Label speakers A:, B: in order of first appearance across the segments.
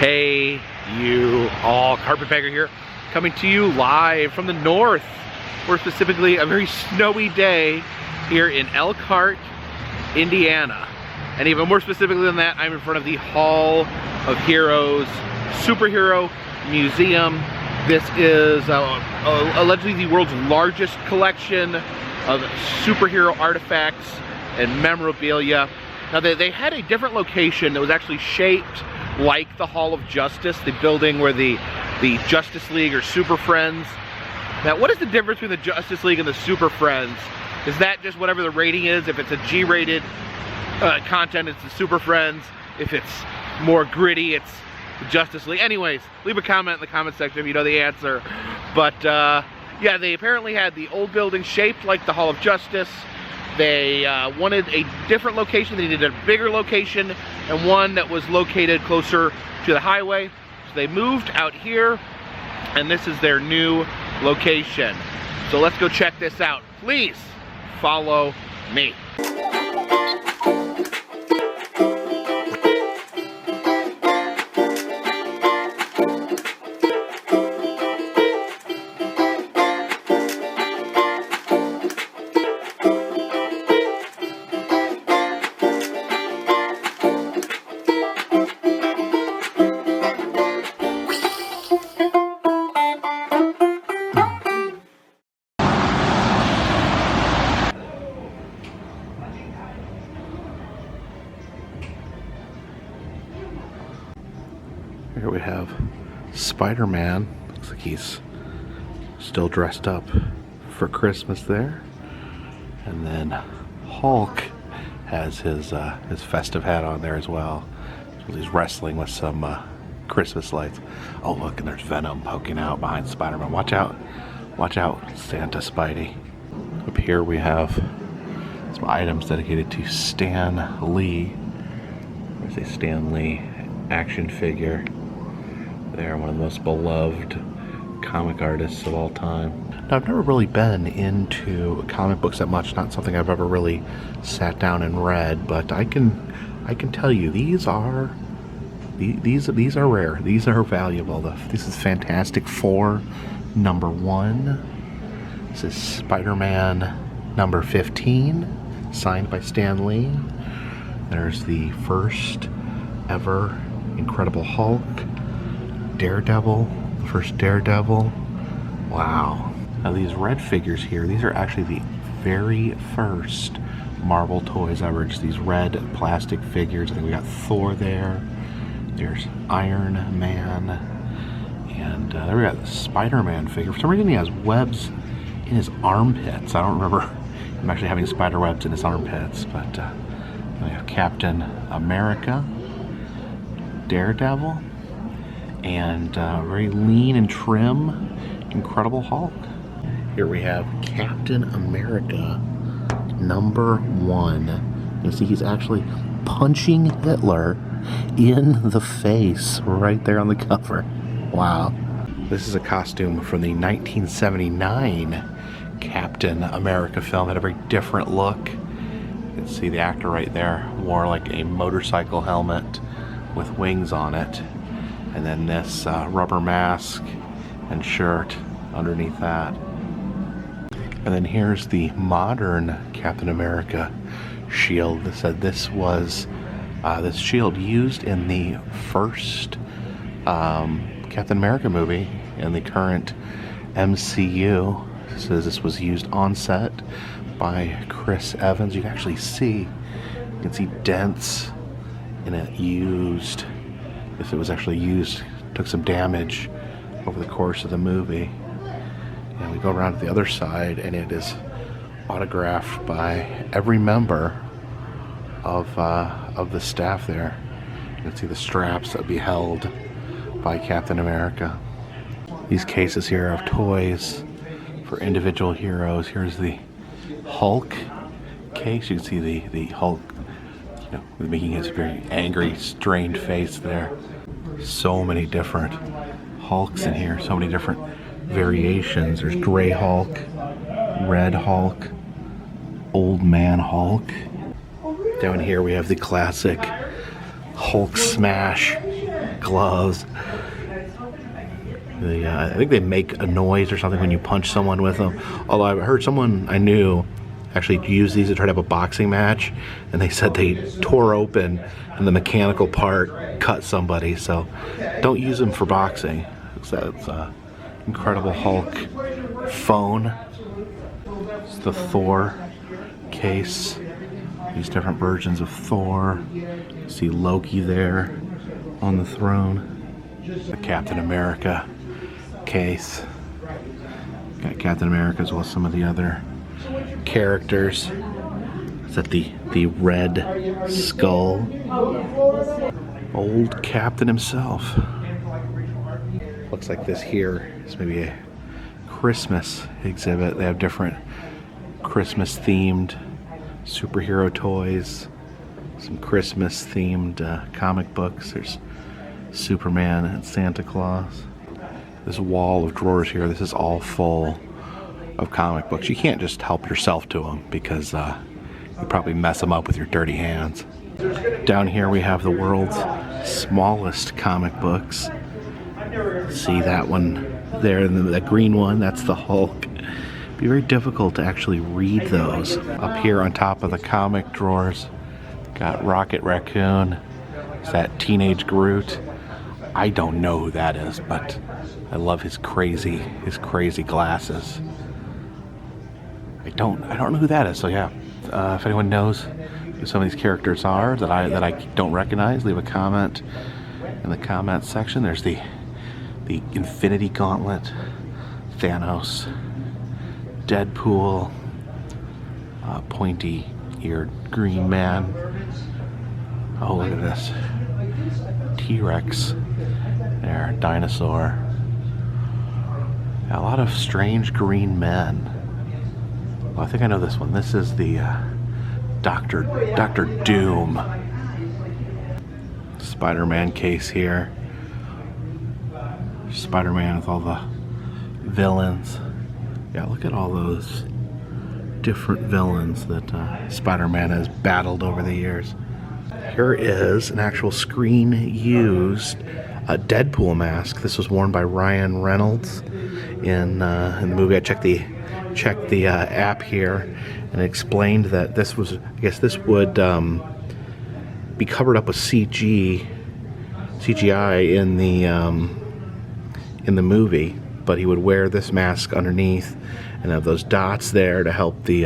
A: Hey, you all, Carpetbagger here, coming to you live from the north, or specifically a very snowy day here in Elkhart, Indiana. And even more specifically than that, I'm in front of the Hall of Heroes Superhero Museum. This is allegedly the world's largest collection of superhero artifacts and memorabilia. Now they had a different location that was actually shaped like the Hall of Justice, the building where the Justice League or Super Friends. Now, what is the difference between the Justice League and the Super Friends? Is that just whatever the rating is? If it's a G-rated content, it's the Super Friends. If it's more gritty, it's the Justice League. Anyways, leave a comment in the comment section if you know the answer. But yeah, they apparently had the old building shaped like the Hall of Justice. They wanted a different location. They needed a bigger location and one that was located closer to the highway. So they moved out here, and this is their new location. So let's go check this out. Please follow me. Here we have Spider-Man. Looks like he's still dressed up for Christmas there. And then Hulk has his festive hat on there as well. He's wrestling with some Christmas lights. Oh look, and there's Venom poking out behind Spider-Man. Watch out, Santa Spidey. Up here we have some items dedicated to Stan Lee. There's a Stan Lee action figure. They're one of the most beloved comic artists of all time. Now, I've never really been into comic books that much. Not something I've ever really sat down and read, but I can tell you these are rare. These are valuable. This is Fantastic Four #1. This is Spider-Man number 15, signed by Stan Lee. There's the first ever Incredible Hulk, Daredevil, the first Daredevil. Wow. Now these red figures here, these are actually the very first Marvel toys ever. Just these red plastic figures. I think we got Thor there. There's Iron Man. And there we got the Spider-Man figure. For some reason he has webs in his armpits. I don't remember him actually having spider webs in his armpits. But we have Captain America, Daredevil, and very lean and trim Incredible Hulk. Here we have Captain America #1. You see he's actually punching Hitler in the face right there on the cover. Wow. This is a costume from the 1979 Captain America film. It had a very different look. You can see the actor right there wore like a motorcycle helmet with wings on it, and then this rubber mask and shirt underneath that. And then here's the modern Captain America shield. This said this was this shield used in the first Captain America movie in the current MCU. It says this was used on set by Chris Evans. You can actually see, you can see dents in it used. If it was actually used, took some damage over the course of the movie. And we go around to the other side, and it is autographed by every member of the staff there. You can see the straps that would be held by Captain America. These cases here of toys for individual heroes. Here's the Hulk case. You can see the Hulk, you know, making his very angry, strained face there. So many different Hulks in here. So many different variations. There's Gray Hulk, Red Hulk, Old Man Hulk. Down here we have the classic Hulk smash gloves. I think they make a noise or something when you punch someone with them. Although I've heard someone I knew actually use these to try to have a boxing match, and they said they tore open and the mechanical part cut somebody. So don't use them for boxing. It's Incredible Hulk phone. It's the Thor case. These different versions of Thor. You see Loki there on the throne. The Captain America case. Got Captain America as well as some of the other characters. Is that the Red Skull? Old Captain himself. Looks like this here is maybe a Christmas exhibit. They have different Christmas themed superhero toys, some Christmas themed comic books. There's Superman and Santa Claus. This wall of drawers here, this is all full of comic books. You can't just help yourself to them because you probably mess them up with your dirty hands. Down here we have the world's smallest comic books. See that one there, that green one, that's the Hulk. It'd be very difficult to actually read those. Up here on top of the comic drawers, got Rocket Raccoon. Is that Teenage Groot? I don't know who that is, but I love his crazy glasses. I don't know who that is. So yeah, if anyone knows who some of these characters are that I don't recognize, leave a comment in the comment section. There's the Infinity Gauntlet, Thanos, Deadpool, pointy-eared Green Man. Oh, look at this. T-Rex. There, dinosaur. Yeah, a lot of strange green men. Well, I think I know this one. This is the Dr. Doom. Spider-Man case here. Spider-Man with all the villains. Yeah, look at all those different villains that Spider-Man has battled over the years. Here is an actual screen-used Deadpool mask. This was worn by Ryan Reynolds in the movie. I checked the app here, and it explained that this was, I guess this would be covered up with CGI in the movie, but he would wear this mask underneath and have those dots there to help the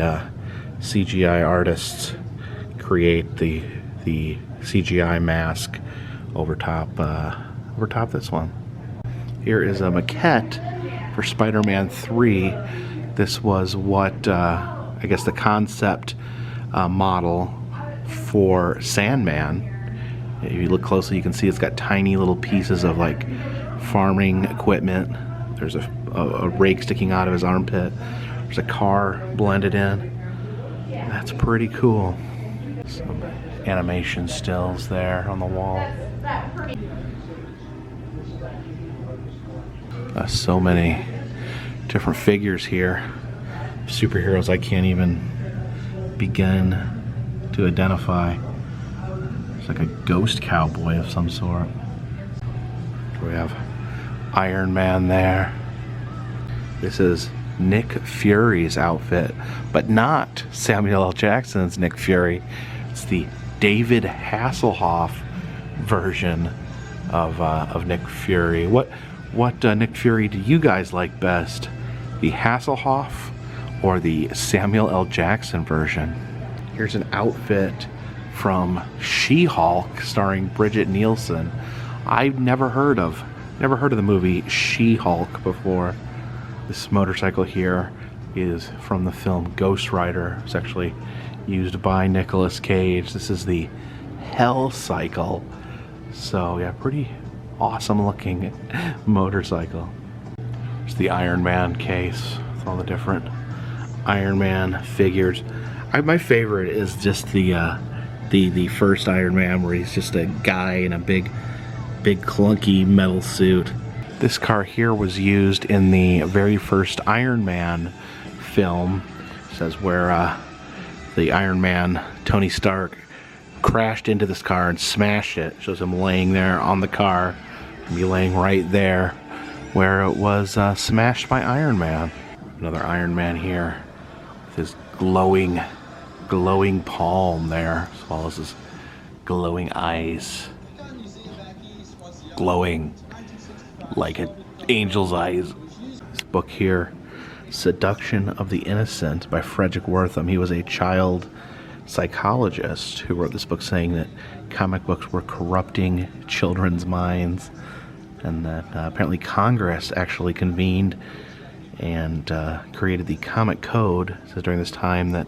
A: CGI artists create the CGI mask over top this one. Here is a maquette for Spider-Man 3. This was what I guess the concept model for Sandman. If you look closely, you can see it's got tiny little pieces of like farming equipment. There's a rake sticking out of his armpit. There's a car blended in. That's pretty cool. Some animation stills there on the wall. So many different figures here. Superheroes I can't even begin to identify. It's like a ghost cowboy of some sort. We have Iron Man there. This is Nick Fury's outfit, but not Samuel L. Jackson's Nick Fury. It's the David Hasselhoff version of Nick Fury. What Nick Fury do you guys like best? The Hasselhoff or the Samuel L. Jackson version? Here's an outfit from She-Hulk starring Bridget Nielsen. I've never heard of the movie She-Hulk before. This motorcycle here is from the film Ghost Rider. It's actually used by Nicolas Cage. This is the Hell Cycle. So yeah, pretty awesome looking motorcycle. There's the Iron Man case with all the different Iron Man figures. My favorite is just the first Iron Man, where he's just a guy in a big clunky metal suit. This car here was used in the very first Iron Man film. It says where the Iron Man, Tony Stark, crashed into this car and smashed it. Shows him laying there on the car. Be laying right there where it was smashed by Iron Man. Another Iron Man here with his glowing palm there, as well as his glowing eyes. Glowing like an angel's eyes. This book here, Seduction of the Innocent by Frederick Wortham. He was a child psychologist who wrote this book saying that comic books were corrupting children's minds, and that apparently Congress actually convened and created the Comic Code. It says during this time that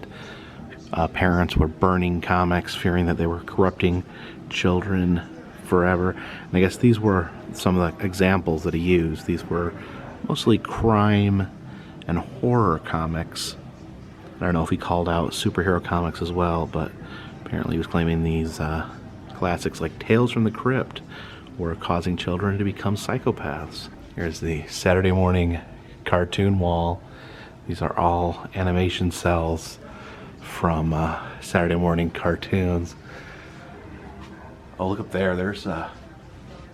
A: parents were burning comics, fearing that they were corrupting children forever. And I guess these were some of the examples that he used. These were mostly crime and horror comics. I don't know if he called out superhero comics as well, but apparently he was claiming these classics like Tales from the Crypt were causing children to become psychopaths. Here's the Saturday morning cartoon wall. These are all animation cells from Saturday morning cartoons. Oh, look up there. There's a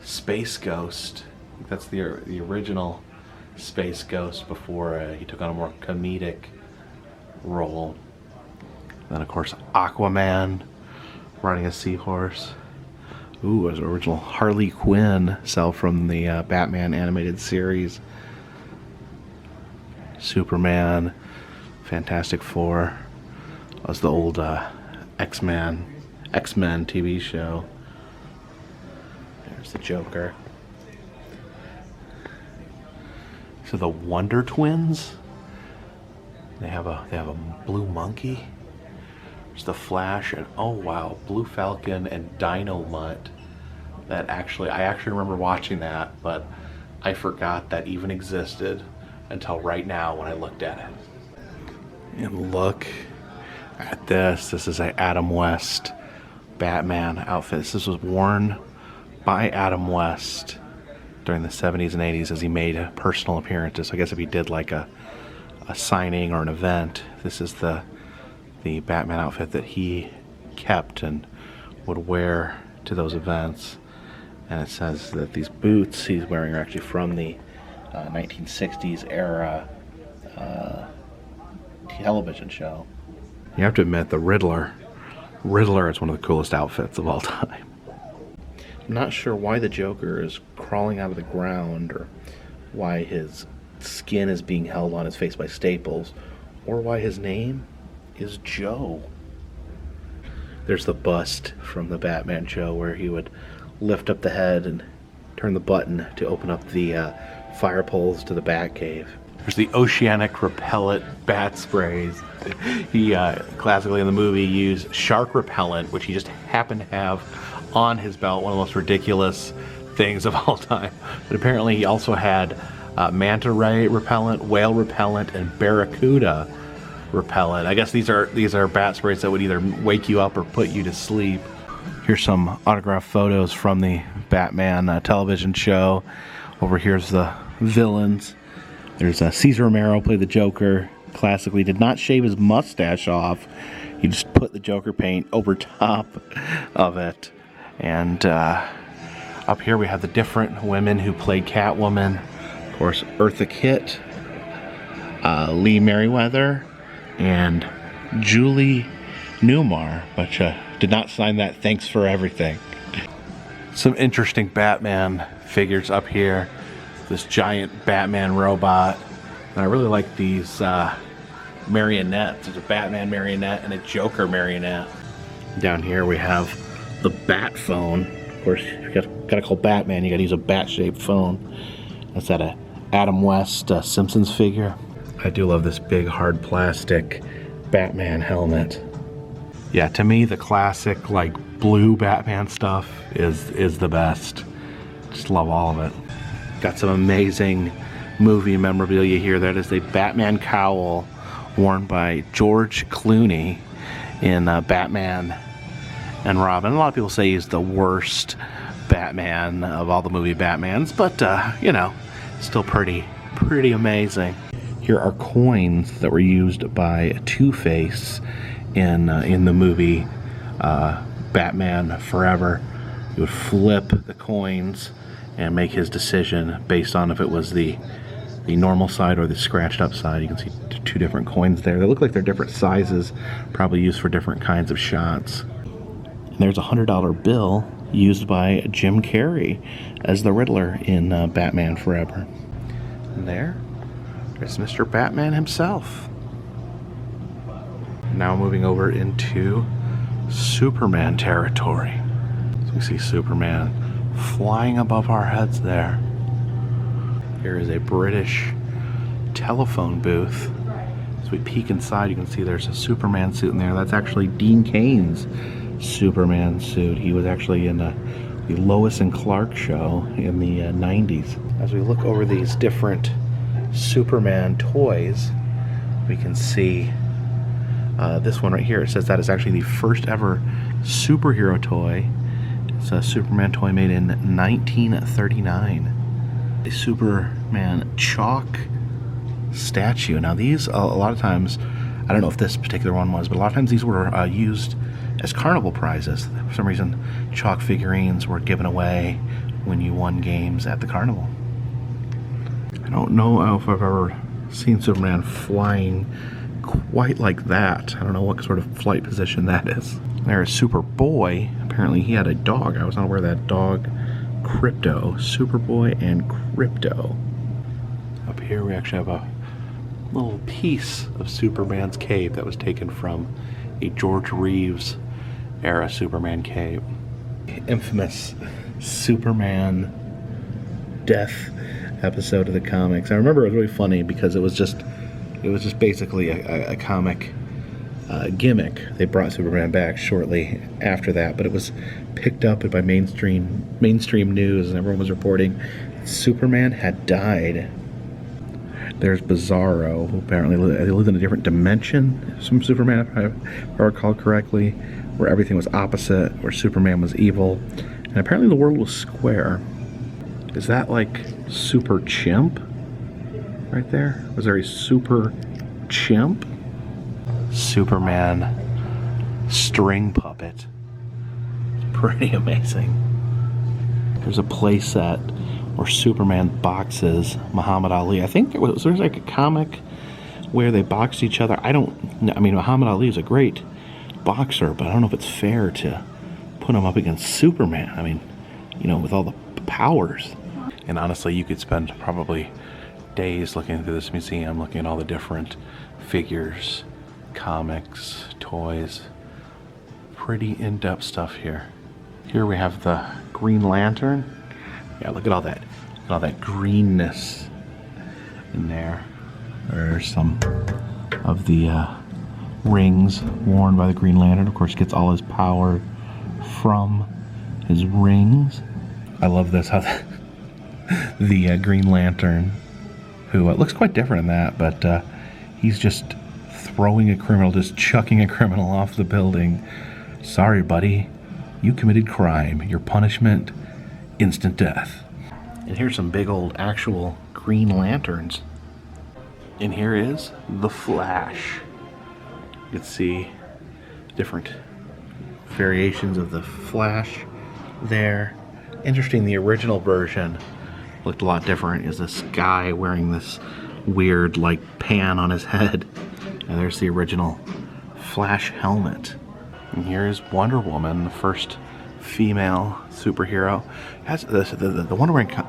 A: Space Ghost. I think that's the original Space Ghost before he took on a more comedic role. Then, of course, Aquaman riding a seahorse. Ooh, there's an original Harley Quinn cell from the Batman animated series. Superman, Fantastic Four. That was the old X-Men TV show. There's the Joker. So the Wonder Twins. They have a blue monkey. There's the Flash and oh wow, Blue Falcon and Dynamite. I actually remember watching that, but I forgot that even existed until right now when I looked at it. And look at this. This is an Adam West Batman outfit. This was worn by Adam West during the 70s and 80s as he made personal appearances. So I guess if he did like a signing or an event, this is the Batman outfit that he kept and would wear to those events. And it says that these boots he's wearing are actually from the 1960s era television show. You have to admit, the Riddler is one of the coolest outfits of all time. I'm not sure why the Joker is crawling out of the ground, or why his skin is being held on his face by staples, or why his name is Joe. There's the bust from the Batman show where he would lift up the head and turn the button to open up the fire poles to the Batcave. There's the oceanic repellent bat sprays. He classically in the movie used shark repellent, which he just happened to have on his belt, one of the most ridiculous things of all time. But apparently he also had manta ray repellent, whale repellent, and barracuda repellent. I guess these are bat sprays that would either wake you up or put you to sleep. Here's some autographed photos from the Batman television show. Over here's the villains. There's Cesar Romero, played the Joker. Classically did not shave his mustache off. He just put the Joker paint over top of it. And up here we have the different women who played Catwoman. Of course, Eartha Kitt, Lee Merriweather, and Julie Newmar, which did not sign that thanks for everything. Some interesting Batman figures up here. This giant Batman robot. And I really like these marionettes. There's a Batman marionette and a Joker marionette. Down here we have the Bat phone. Of course, you gotta call Batman, you gotta use a bat-shaped phone. That's that Adam West Simpsons figure. I do love this big hard plastic Batman helmet. Yeah, to me the classic like blue Batman stuff is the best. Just love all of it. Got some amazing movie memorabilia here. That is the Batman cowl worn by George Clooney in Batman and Robin. A lot of people say he's the worst Batman of all the movie Batmans, but you know, still pretty amazing. Here are coins that were used by Two-Face in the movie Batman Forever. He would flip the coins and make his decision based on if it was the normal side or the scratched up side. You can see two different coins there. They look like they're different sizes, probably used for different kinds of shots. And there's a $100 bill used by Jim Carrey as the Riddler in Batman Forever. And there's Mr. Batman himself. Now moving over into Superman territory. So we see Superman flying above our heads there. Here is a British telephone booth. As we peek inside, you can see there's a Superman suit in there. That's actually Dean Cain's Superman suit. He was actually in the Lois and Clark show in the 90s. As we look over these different Superman toys, we can see this one right here. It says that is actually the first ever superhero toy. It's a Superman toy made in 1939. A Superman chalk statue. Now these, a lot of times, I don't know if this particular one was, but a lot of times these were used as carnival prizes. For some reason, chalk figurines were given away when you won games at the carnival. I don't know if I've ever seen Superman flying quite like that. I don't know what sort of flight position that is. There's Superboy. Apparently he had a dog. I was not aware of that dog. Crypto. Superboy and Crypto. Up here we actually have a little piece of Superman's cape that was taken from a George Reeves era Superman cape. Infamous Superman death episode of the comics. I remember it was really funny because it was just basically a comic gimmick. They brought Superman back shortly after that, but it was picked up by mainstream news, and everyone was reporting Superman had died. There's Bizarro, who apparently lived in a different dimension from Superman, if I recall correctly, where everything was opposite, where Superman was evil, and apparently the world was square. Is that like Super Chimp right there? Was there a Super Chimp? Superman string puppet. Pretty amazing. There's a play set where Superman boxes Muhammad Ali. I think there's like a comic where they boxed each other. I mean, Muhammad Ali is a great boxer, but I don't know if it's fair to put him up against Superman. I mean, you know, with all the powers. And honestly, you could spend probably days looking through this museum, looking at all the different figures, comics, toys. Pretty in-depth stuff here. Here we have the Green Lantern. Yeah, look at all that greenness in there. There's some of the rings worn by the Green Lantern. Of course, he gets all his power from his rings. I love this, how the Green Lantern, who looks quite different in that, but he's just throwing a criminal, just chucking a criminal off the building. Sorry, buddy, you committed crime. Your punishment, instant death. And here's some big old actual Green Lanterns. And here is the Flash. You can see different variations of the Flash there. Interesting, the original version looked a lot different. Is this guy wearing this weird like pan on his head. And there's the original Flash helmet. And here's Wonder Woman, the first female superhero. The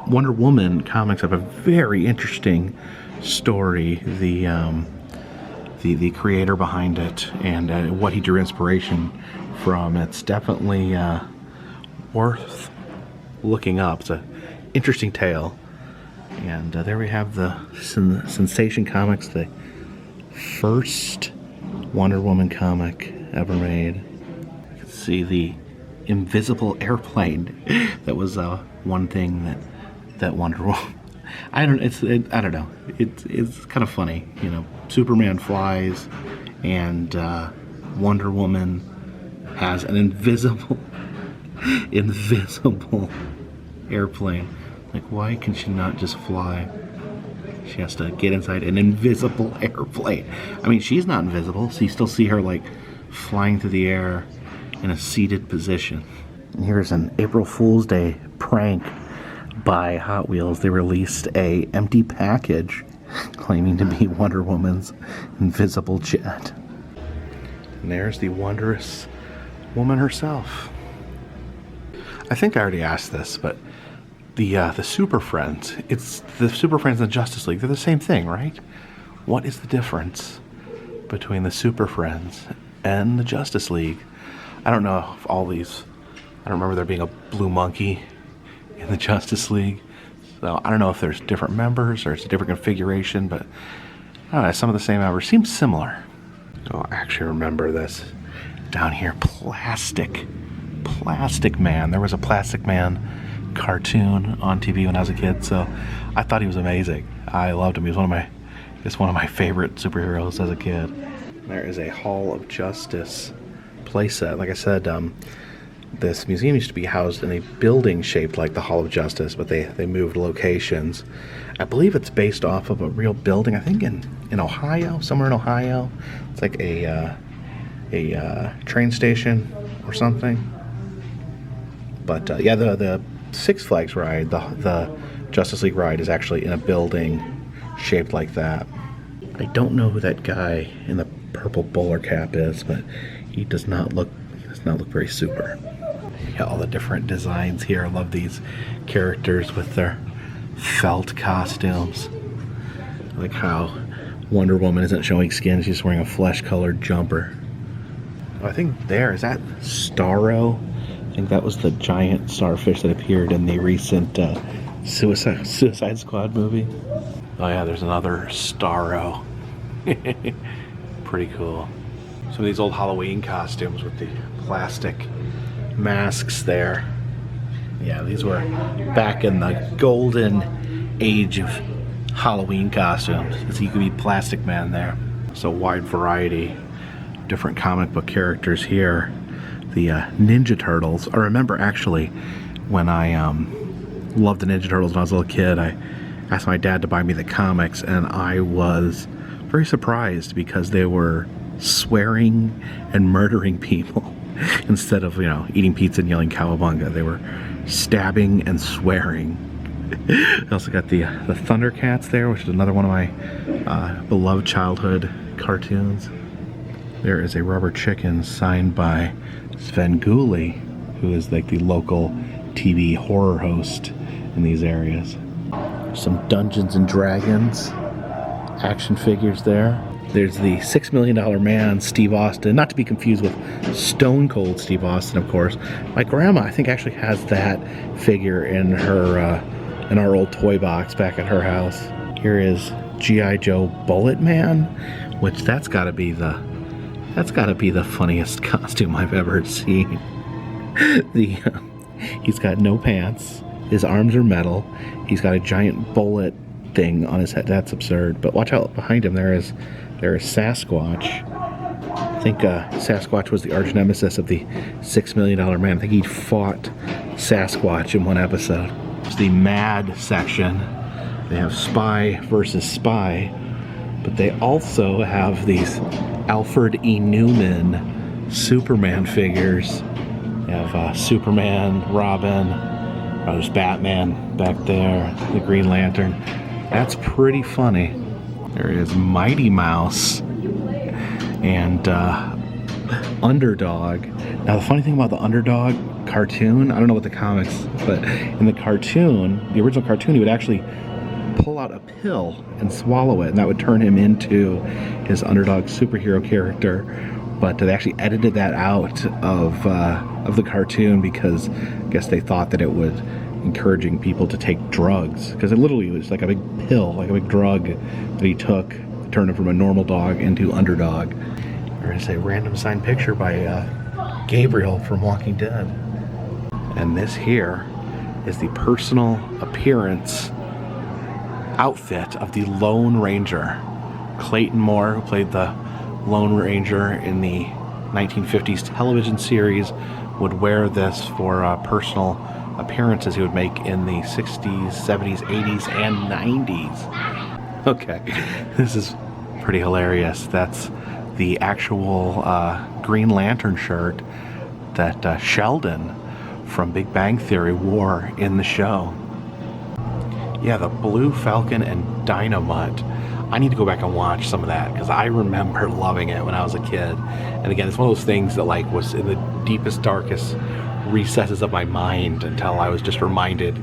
A: Wonder Woman comics have a very interesting story. The creator behind it and what he drew inspiration from. It's definitely worth looking up. It's an interesting tale. And there we have the Sensation Comics, the first Wonder Woman comic ever made. You can see the invisible airplane. That was one thing that Wonder Woman. I don't know. It's kind of funny, you know. Superman flies, and Wonder Woman has an invisible airplane. Like, why can she not just fly? She has to get inside an invisible airplane. I mean, she's not invisible, so you still see her like flying through the air in a seated position. And here's an April Fool's Day prank by Hot Wheels. They released a empty package claiming to be Wonder Woman's invisible jet. And there's the wondrous woman herself. I think I already asked this, but the Super Friends, it's the Super Friends and the Justice League. They're the same thing, right? What is the difference between the Super Friends and the Justice League? I don't know if all these, I don't remember there being a blue monkey in the Justice League. So I don't know if there's different members or it's a different configuration, but I don't know, some of the same members seem similar. Oh, I actually remember this. Down here, Plastic Man. There was a Plastic Man cartoon on TV when I was a kid, so I thought he was amazing. I loved him. He was one of my favorite superheroes as a kid. There is a Hall of Justice playset. Like I said, this museum used to be housed in a building shaped like the Hall of Justice, but they moved locations. I believe it's based off of a real building, I think in Ohio, somewhere in Ohio. It's like a train station or something. But yeah, the Six Flags ride, the Justice League ride, is actually in a building shaped like that. I don't know who that guy in the purple bowler cap is, but he does not look very super. Yeah, all the different designs here. I love these characters with their felt costumes. I like how Wonder Woman isn't showing skin, she's wearing a flesh-colored jumper. Oh, I think is that Starro? I think that was the giant starfish that appeared in the recent Suicide Squad movie. Oh yeah, there's another Starro. Pretty cool. Some of these old Halloween costumes with the plastic masks there. Yeah, these were back in the golden age of Halloween costumes. So you could be Plastic Man there. So wide variety of different comic book characters here. The Ninja Turtles. I remember actually when I loved the Ninja Turtles when I was a little kid, I asked my dad to buy me the comics, and I was very surprised because they were swearing and murdering people instead of, eating pizza and yelling cowabunga. They were stabbing and swearing. I also got the Thundercats there, which is another one of my beloved childhood cartoons. There is a rubber chicken signed by Svengoolie, who is like the local TV horror host in these areas. Some Dungeons and Dragons action figures there. There's the $6 Million Man, Steve Austin, not to be confused with Stone Cold Steve Austin, of course. My grandma, I think, actually has that figure in our old toy box back at her house. Here is G.I. Joe Bullet Man, which that's got to be the funniest costume I've ever seen. He's got no pants. His arms are metal. He's got a giant bullet thing on his head. That's absurd. But watch out behind him. There is Sasquatch. I think Sasquatch was the arch nemesis of the $6 Million Man. I think he fought Sasquatch in one episode. It's the Mad section. They have Spy versus Spy, but they also have these Alfred E. Newman Superman figures. They have Superman, Robin, there's Batman back there, the Green Lantern. That's pretty funny. There is Mighty Mouse and Underdog. Now the funny thing about the Underdog cartoon, I don't know what the comics, but in the cartoon, the original cartoon, he would actually pull out a pill and swallow it, and that would turn him into his Underdog superhero character. But they actually edited that out of the cartoon because I guess they thought that it was encouraging people to take drugs, because it literally was like a big pill, like a big drug that he took to turn him from a normal dog into Underdog. There is a random signed picture by Gabriel from Walking Dead. And this here is the personal appearance outfit of the Lone Ranger. Clayton Moore, who played the Lone Ranger in the 1950s television series, would wear this for personal appearances he would make in the 60s, 70s, 80s, and 90s. Okay, this is pretty hilarious. That's the actual Green Lantern shirt that Sheldon from Big Bang Theory wore in the show. Yeah, the Blue Falcon and Dynamite. I need to go back and watch some of that because I remember loving it when I was a kid. And again, it's one of those things that like was in the deepest, darkest recesses of my mind until I was just reminded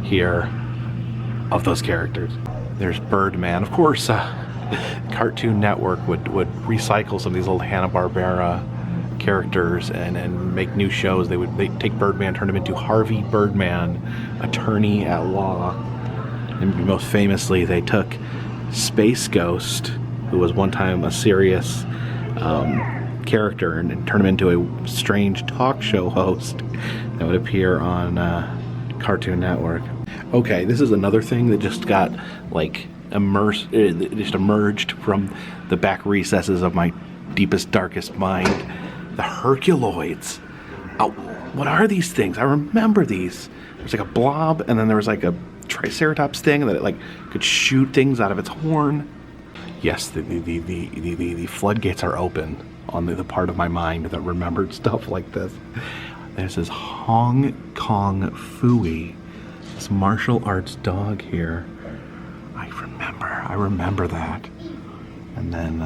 A: here of those characters. There's Birdman. Of course, Cartoon Network would recycle some of these old Hanna-Barbera characters and make new shows. They'd take Birdman, turn him into Harvey Birdman, attorney at law. And most famously, they took Space Ghost, who was one time a serious character, and turned him into a strange talk show host that would appear on Cartoon Network. Okay, this is another thing that just got like emerged from the back recesses of my deepest, darkest mind. The Herculoids. Oh, what are these things? I remember these. There's like a blob, and then there was like a Triceratops thing that it like could shoot things out of its horn. Yes, the floodgates are open on the part of my mind that remembered stuff like this. There's this Hong Kong Phooey, this martial arts dog here. I remember that. And then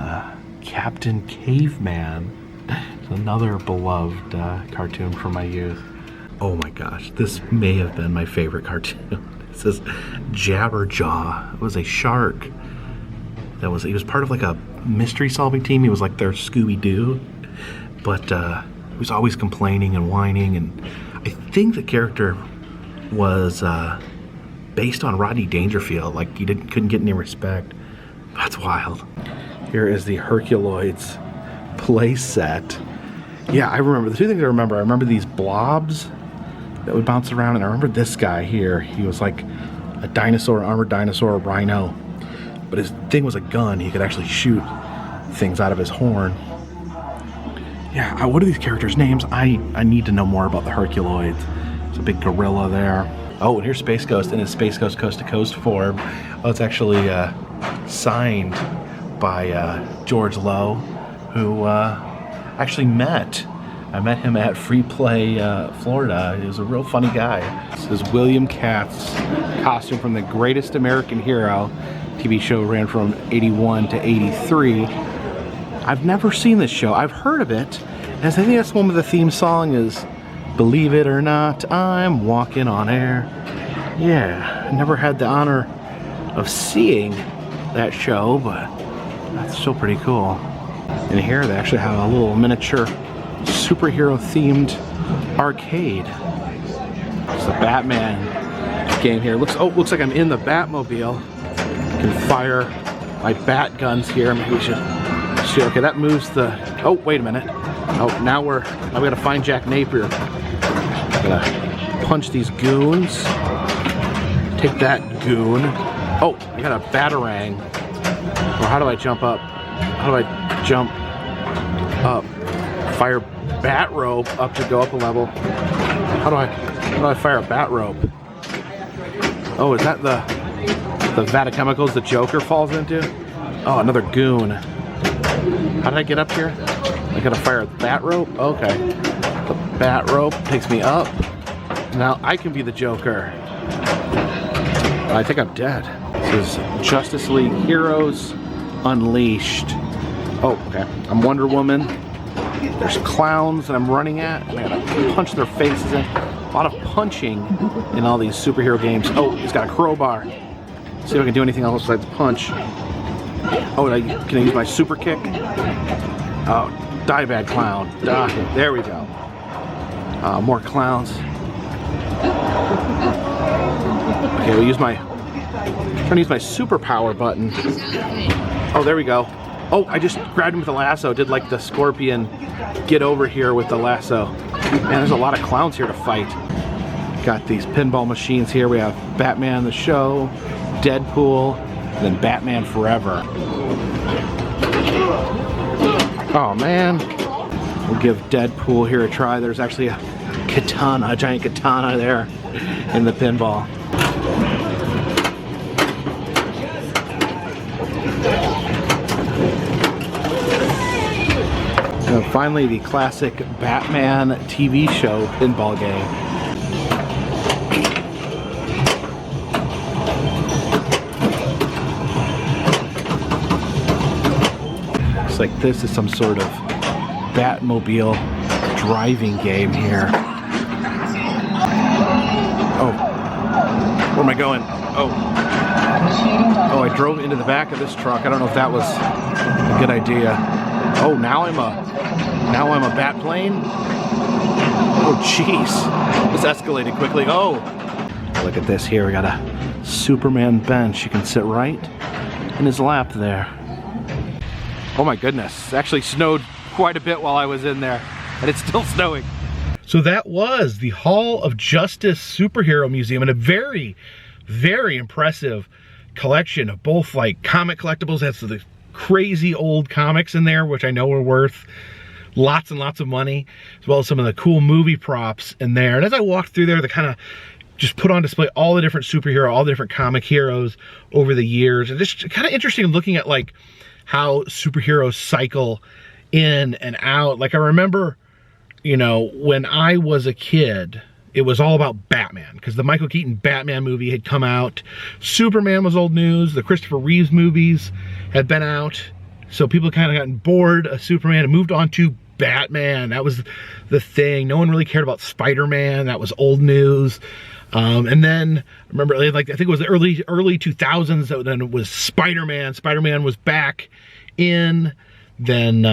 A: Captain Caveman, another beloved cartoon from my youth. Oh my gosh, this may have been my favorite cartoon. This is Jabberjaw. It was a shark. He was part of like a mystery solving team. He was like their Scooby-Doo. But he was always complaining and whining, and I think the character was based on Rodney Dangerfield. Like he couldn't get any respect. That's wild. Here is the Herculoids play set. Yeah, I remember the two things I remember these blobs that would bounce around, and I remember this guy here. He was like a dinosaur, armored dinosaur, a rhino, but his thing was a gun. He could actually shoot things out of his horn. Yeah, what are these characters' names? I need to know more about the Herculoids. There's a big gorilla there. Oh, and here's Space Ghost in his Space Ghost Coast to Coast form. Oh, it's actually signed by George Lowe, who actually I met him at Free Play, Florida. He was a real funny guy. This is William Katz's costume from The Greatest American Hero. TV show ran from 81 to 83. I've never seen this show. I've heard of it. And I think that's one of the theme song is Believe It or Not, I'm Walking on Air. Yeah, I never had the honor of seeing that show, but that's still pretty cool. And here they actually have a little miniature superhero themed arcade. It's the Batman game here. Looks like I'm in the Batmobile. I can fire my bat guns here. Maybe we should see. Okay, that moves the. Oh, wait a minute. Oh, now we gotta find Jack Napier. Gotta punch these goons. Take that goon. Oh, I got a batarang. Or how do I jump up? How do I jump up? Fire bat rope up to go up a level. How do I fire a bat rope? Oh, is that the vat of chemicals the Joker falls into? Oh, another goon. How did I get up here? I gotta fire a bat rope? Okay. The bat rope takes me up. Now I can be the Joker. I think I'm dead. This is Justice League Heroes Unleashed. Oh, okay. I'm Wonder Woman. There's clowns that I'm running at. I gotta punch their faces in. A lot of punching in all these superhero games. Oh, he's got a crowbar. See if I can do anything else besides punch. Oh, can I use my super kick? Oh, die bad clown. There we go. More clowns. Okay, I'm trying to use my superpower button. Oh, there we go. Oh, I just grabbed him with a lasso. Did like the Scorpion get over here with the lasso. Man, there's a lot of clowns here to fight. Got these pinball machines here. We have Batman the Show, Deadpool, and then Batman Forever. Oh man. We'll give Deadpool here a try. There's actually a katana, a giant katana there in the pinball. Finally, the classic Batman TV show pinball game. Looks like this is some sort of Batmobile driving game here. Oh, where am I going? Oh, I drove into the back of this truck. I don't know if that was a good idea. Oh, now I'm a bat plane. Oh, jeez, this escalated quickly. Oh, look at this here. We got a Superman bench. You can sit right in his lap there. Oh my goodness, it actually snowed quite a bit while I was in there, and it's still snowing. So that was the Hall of Justice Superhero Museum, and a very, very impressive collection of both like comic collectibles. That's the crazy old comics in there, which I know are worth lots and lots of money, as well as some of the cool movie props in there. And as I walked through there, they kind of just put on display all the different superhero, all the different comic heroes over the years. And just kind of interesting looking at like how superheroes cycle in and out. Like I remember, you know, when I was a kid, it was all about Batman, because the Michael Keaton Batman movie had come out. Superman was old news. The Christopher Reeves movies had been out. So people kind of gotten bored of Superman and moved on to Batman. That was the thing. No one really cared about Spider-Man. That was old news. And then, remember, like I think it was the early 2000s, so then it was Spider-Man. Spider-Man was back in. Then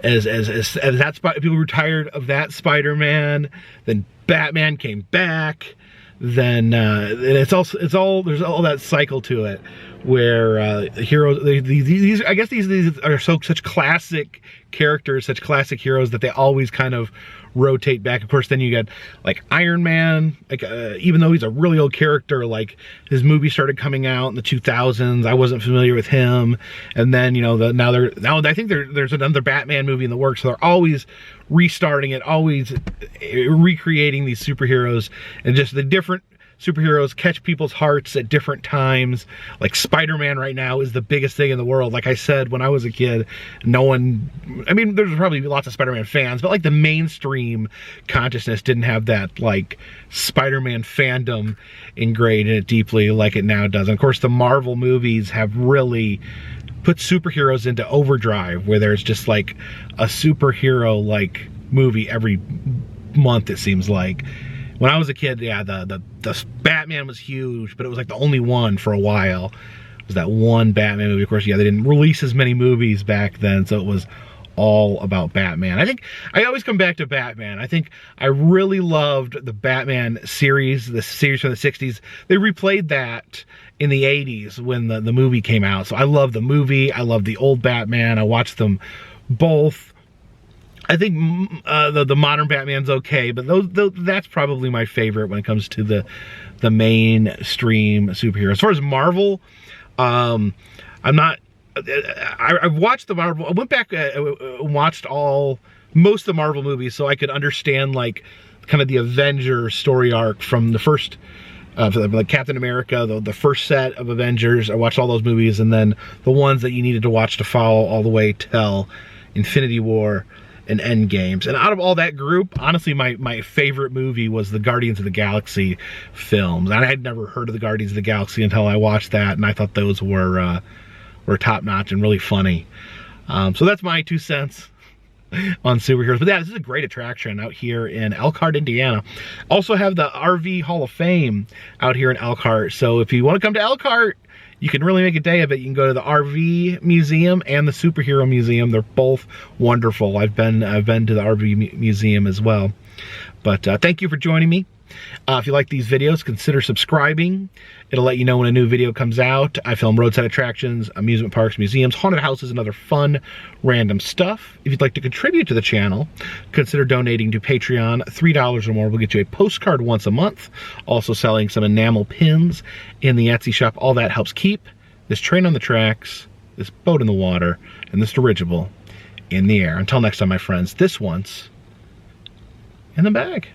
A: as that people were tired of that Spider-Man. Then Batman came back. Then and there's all that cycle to it, where heroes, these I guess these are such classic characters, such classic heroes, that they always kind of rotate back. Of course, then you got like Iron Man, like even though he's a really old character, like his movie started coming out in the 2000s. I wasn't familiar with him, and then you know now I think there's another Batman movie in the works. So they're always restarting it, always recreating these superheroes, and just the different superheroes catch people's hearts at different times. Like Spider-Man right now is the biggest thing in the world. Like I said, when I was a kid, no one, I mean, there's probably lots of Spider-Man fans, but like the mainstream consciousness didn't have that like Spider-Man fandom ingrained in it deeply like it now does. And of course, the Marvel movies have really put superheroes into overdrive, where there's just like a superhero like movie every month, it seems like. When I was a kid, yeah, the Batman was huge, but it was like the only one for a while. It was that one Batman movie. Of course, yeah, they didn't release as many movies back then, so it was all about Batman. I think I always come back to Batman. I think I really loved the Batman series, the series from the 60s. They replayed that in the 80s when the movie came out. So I love the movie. I love the old Batman. I watched them both. I think the modern Batman's okay, but that's probably my favorite when it comes to the mainstream superhero. As far as Marvel, I'm not. I've watched the Marvel. I went back and watched most of the Marvel movies so I could understand like kind of the Avengers story arc from the first. Like Captain America, the first set of Avengers. I watched all those movies, and then the ones that you needed to watch to follow all the way till Infinity War and Endgames. And out of all that group, honestly, my favorite movie was the Guardians of the Galaxy films. And I had never heard of the Guardians of the Galaxy until I watched that, and I thought those were top-notch and really funny. So that's my 2 cents on superheroes. But yeah, this is a great attraction out here in Elkhart, Indiana. Also have the RV Hall of Fame out here in Elkhart. So if you want to come to Elkhart, you can really make a day of it. You can go to the RV Museum and the Superhero Museum. They're both wonderful. I've been to the RV Museum as well. But thank you for joining me. If you like these videos, consider subscribing. It'll let you know when a new video comes out. I film roadside attractions, amusement parks, museums, haunted houses, and other fun, random stuff. If you'd like to contribute to the channel, consider donating to Patreon. $3 or more will get you a postcard once a month. Also selling some enamel pins in the Etsy shop. All that helps keep this train on the tracks, this boat in the water, and this dirigible in the air. Until next time, my friends, this one's in the bag.